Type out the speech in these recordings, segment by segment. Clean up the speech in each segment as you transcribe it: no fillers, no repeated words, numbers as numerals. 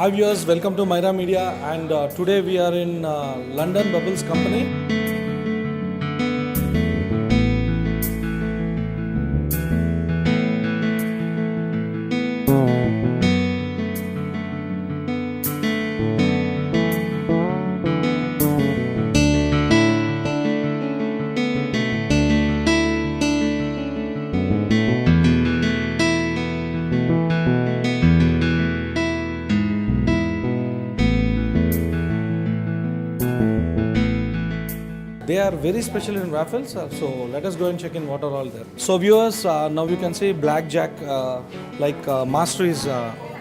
Hi viewers, welcome to Myra Media, and today we are in London Bubbles Company. They are very special in raffles, so let us go and check in what are all there. So viewers, now you can see Blackjack, Master is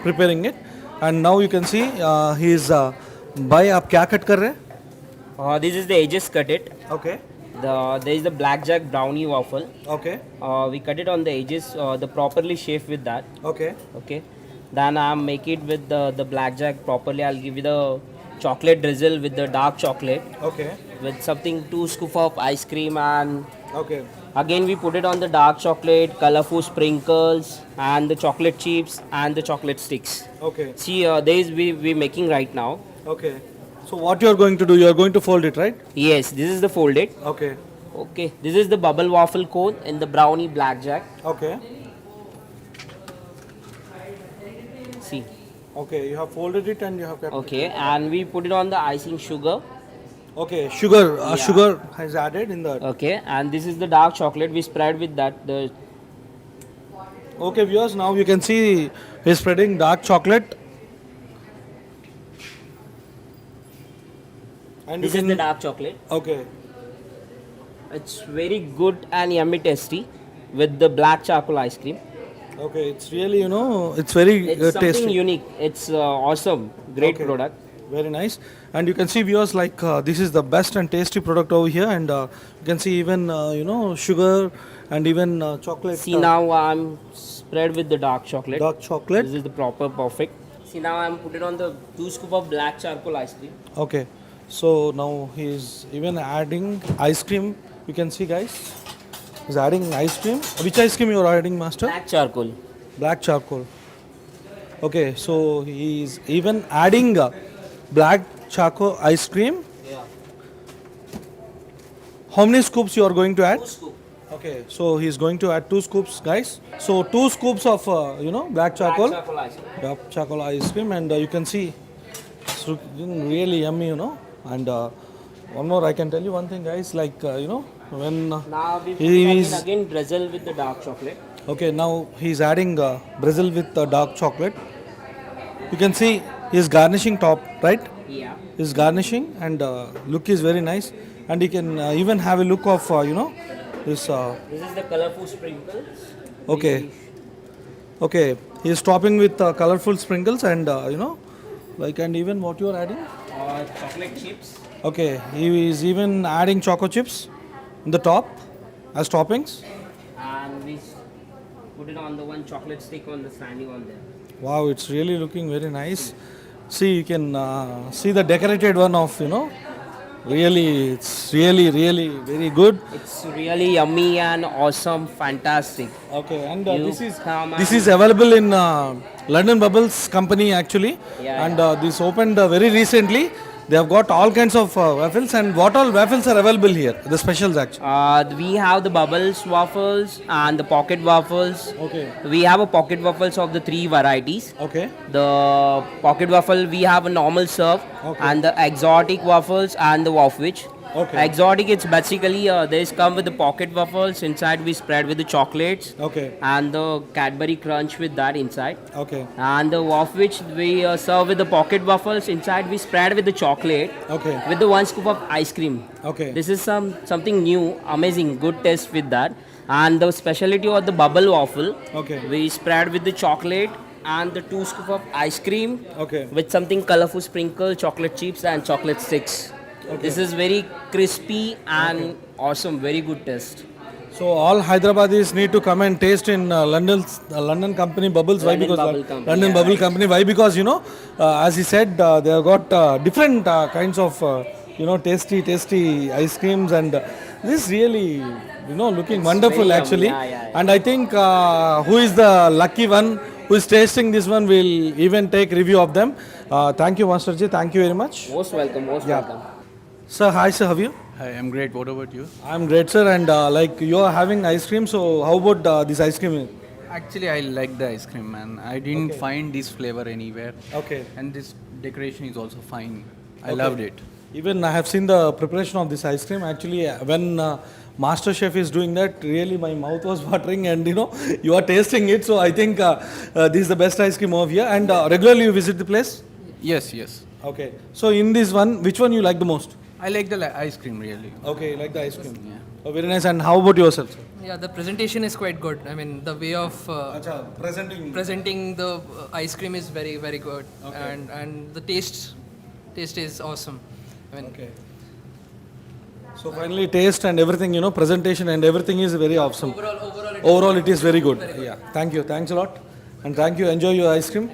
preparing it, and now you can see he is भाई आप क्या cut कर रहे हैं? This is the edges cut it. Okay, There is the blackjack brownie waffle. okay, We cut it on the edges, the properly shape with that. okay, Okay. Then I make it with the blackjack properly. I'll give you the chocolate drizzle with the dark chocolate okay, with something 2 scoop of ice cream, and okay, again we put it on the dark chocolate, colorful sprinkles, and the chocolate chips and the chocolate sticks. okay, See, there is we making right now. okay. So what you are going to do? You are going to fold it, right? Yes, this is the folded. Okay, Okay, this is the bubble waffle cone in the brownie blackjack. okay, See, okay. You have folded it and you have kept. okay, and we put it on the icing sugar. Okay, sugar. Yeah. Sugar has added in that. Okay, and this is the dark chocolate. We spread with that. Okay, viewers, now you can see he's spreading dark chocolate. And This you is can, the dark chocolate. okay, It's very good and yummy tasty with the black charcoal ice cream. okay, it's really, it's very It's something tasty. unique. It's awesome. Great Okay. product. Very nice. And you can see viewers this is the best and tasty product over here, and you can see even sugar and even chocolate. See, now I'm spread with the dark chocolate. Dark chocolate. This is the proper perfect. See, now I'm put it on the 2 scoop of black charcoal ice cream. Okay, so now he's even adding ice cream. You can see, guys, he's adding ice cream. Which ice cream you are adding, master? Black charcoal. Black charcoal. Okay, so he's even adding black charcoal ice cream. Yeah. How many scoops you are going to add? 2 scoop. Okay, so he's going to add 2 scoops, guys. So 2 scoops of black charcoal, Black charcoal ice cream. dark charcoal ice cream, and you can see it's looking really yummy, And one more, I can tell you one thing, guys. When Now we put he it is again drizzle with the dark chocolate. okay, now he's adding Brazil with dark chocolate. You can see he's garnishing top, right? Yeah. He's garnishing, and look is very nice, and you can even have a look of this. This is the colorful sprinkles. Okay. Okay, he's topping with colorful sprinkles, and and even what you are adding. Chocolate chips. Okay, he is even adding choco chips in the top as toppings. And we put it on the one chocolate stick on the standing on there. Wow, it's really looking very nice. See, you can see the decorated one of really, it's really very good. It's really yummy and awesome, fantastic. Okay, and You this is available in London Bubbles Company actually, Yeah, and this opened very recently. They have got all kinds of waffles, and what all waffles are available here? The specials actually. We have the bubbles waffles and the pocket waffles. Okay. We have a pocket waffles of the 3 varieties. Okay. The pocket waffle we have a normal serve, Okay. and the exotic waffles and the waffwich. Okay. Exotic, it's basically these come with the pocket waffles. Inside we spread with the chocolates Okay. and the Cadbury Crunch with that inside. Okay. And the waffwich we serve with the pocket waffles. Inside we spread with the chocolate Okay. with the 1 scoop of ice cream. Okay. This is something new, amazing, good taste with that. And the specialty of the bubble waffle, Okay. we spread with the chocolate and the 2 scoop of ice cream Okay. with something colorful sprinkle, chocolate chips and chocolate sticks. Okay. This is very crispy and awesome, very good taste. So all Hyderabadis need to come and taste in London company Bubbles. Why? London Because Bubble Company, London yeah, Bubble right. Company. Why? Because as he said, they have got different kinds of tasty ice creams, and this really looking It's wonderful very yummy. actually. Yeah, yeah, yeah. And I think who is the lucky one who is tasting this one will even take review of them. Thank you, Master Ji. Thank you very much. Most welcome, most welcome. Sir, hi, sir. How are you? Hi, I'm great. What about you? I'm great, sir. And like you are having ice cream, so how about this ice cream? Actually, I like the ice cream, man. I didn't find this flavor anywhere. Okay. And this decoration is also fine. I loved it. Even I have seen the preparation of this ice cream. Actually, when Master Chef is doing that, really my mouth was watering, and you are tasting it. So I think this is the best ice cream over here. And regularly you visit the place. Yes, yes. Okay. So in this one, which one you like the most? I like the ice cream really. Okay, you like the ice cream. Yeah. Oh, very nice. And how about yourself, sir? Yeah, the presentation is quite good. I mean, the way of presenting the ice cream is very, very good, and the taste is awesome. I mean, Okay. So finally, taste and everything, presentation and everything is very awesome. Overall, it is very good. Yeah. Thank you. Thanks a lot. And thank you. Enjoy your ice cream.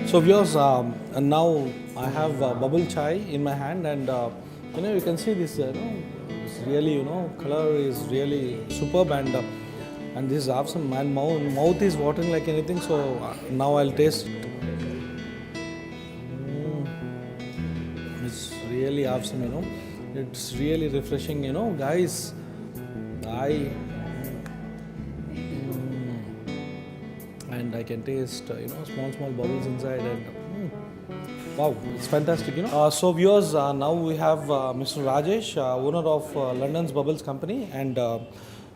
So viewers, and now I have bubble chai in my hand, and you can see this. It's really, color is really superb, and this is awesome. My mouth is watering like anything. So now I'll taste. It's really awesome. It's really refreshing. Guys, and I can taste small bubbles inside, and wow, it's fantastic. So viewers, now we have Mr. Rajesh, owner of London's Bubbles company, and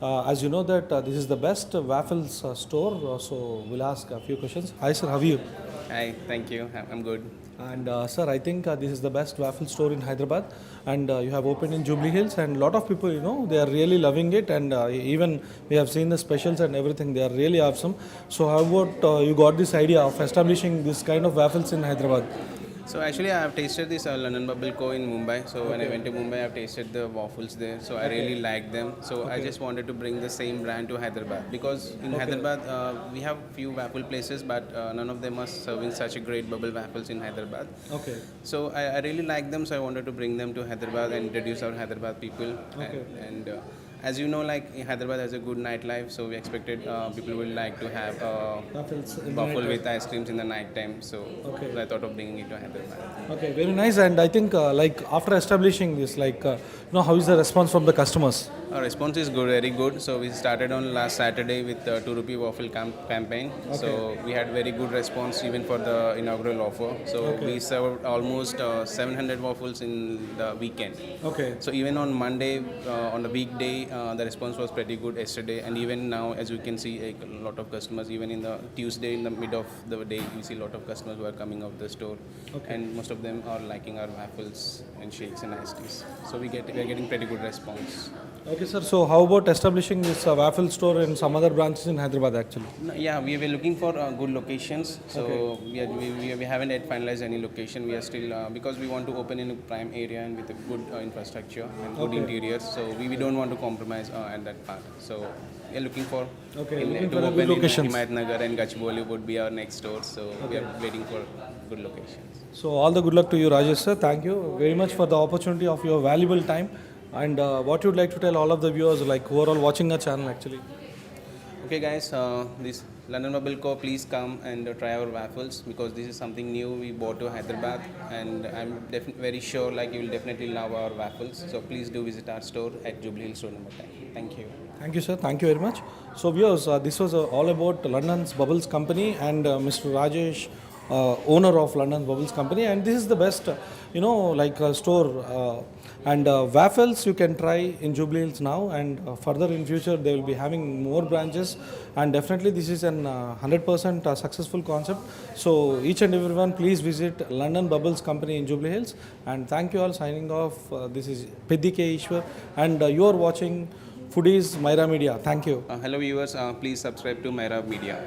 as you know that this is the best waffles store. So we'll ask a few questions. Hi sir, how are you? Hi, thank you. I'm good. And sir, I think this is the best waffle store in Hyderabad, and you have opened in Jubilee Hills, and a lot of people, they are really loving it, and even we have seen the specials and everything. They are really awesome. So how about you got this idea of establishing this kind of waffles in Hyderabad? So actually, I have tasted this London Bubble Co in Mumbai. So when I went to Mumbai, I've tasted the waffles there. So I really liked them. So I just wanted to bring the same brand to Hyderabad, because in Hyderabad we have few waffle places, but none of them are serving such a great bubble waffles in Hyderabad. Okay. So I really like them. So I wanted to bring them to Hyderabad and introduce our Hyderabad people. Okay. And as you know, like Hyderabad has a good nightlife, so we expected people will like to have Waffles in the waffle night with ice creams in the night time. So Okay. I thought of bringing it to Hyderabad. Okay, very nice. And I think like after establishing this, like how is the response from the customers? Our response is good, very good. So we started on last Saturday with the 2 rupee waffle campaign. So we had very good response even for the inaugural offer. So we served almost 700 waffles in the weekend. Okay. So even on Monday, on the weekday, the response was pretty good yesterday, and even now, as you can see, a lot of customers. Even in the Tuesday, in the mid of the day, you see a lot of customers who are coming out the store, and most of them are liking our waffles and shakes and iced teas. So we are getting pretty good response. Okay, sir. So how about establishing this waffle store in some other branches in Hyderabad actually? No, yeah, we were looking for good locations. So we haven't yet finalized any location. We are still because we want to open in a prime area and with a good infrastructure and good interiors. So we don't want to compromise at that part. So we are looking for looking to for a open good in locations. Himayat Nagar and Gachibowli would be our next store. So we are waiting for good locations. So all the good luck to you, Rajesh sir. Thank you very much for the opportunity of your valuable time. And what you would like to tell all of the viewers, like who are all watching our channel actually? Okay, guys, this London Bubble Co. Please come and try our waffles, because this is something new we brought to Hyderabad, and I'm very sure like you will definitely love our waffles. So please do visit our store at Jubilee Hills Road number 10. Thank you. Thank you, sir. Thank you very much. So viewers, this was all about London's Bubbles Company and Mr. Rajesh, owner of London's Bubbles Company, and this is the best, store. And waffles you can try in Jubilee Hills now, and further in future they will be having more branches, and definitely this is an 100% successful concept. So each and everyone, please visit London Bubbles Company in Jubilee Hills, and thank you all. Signing off. This is Peddi K. Ishwar, and you are watching Foodies Myra Media. Thank you. Hello viewers, please subscribe to Myra Media.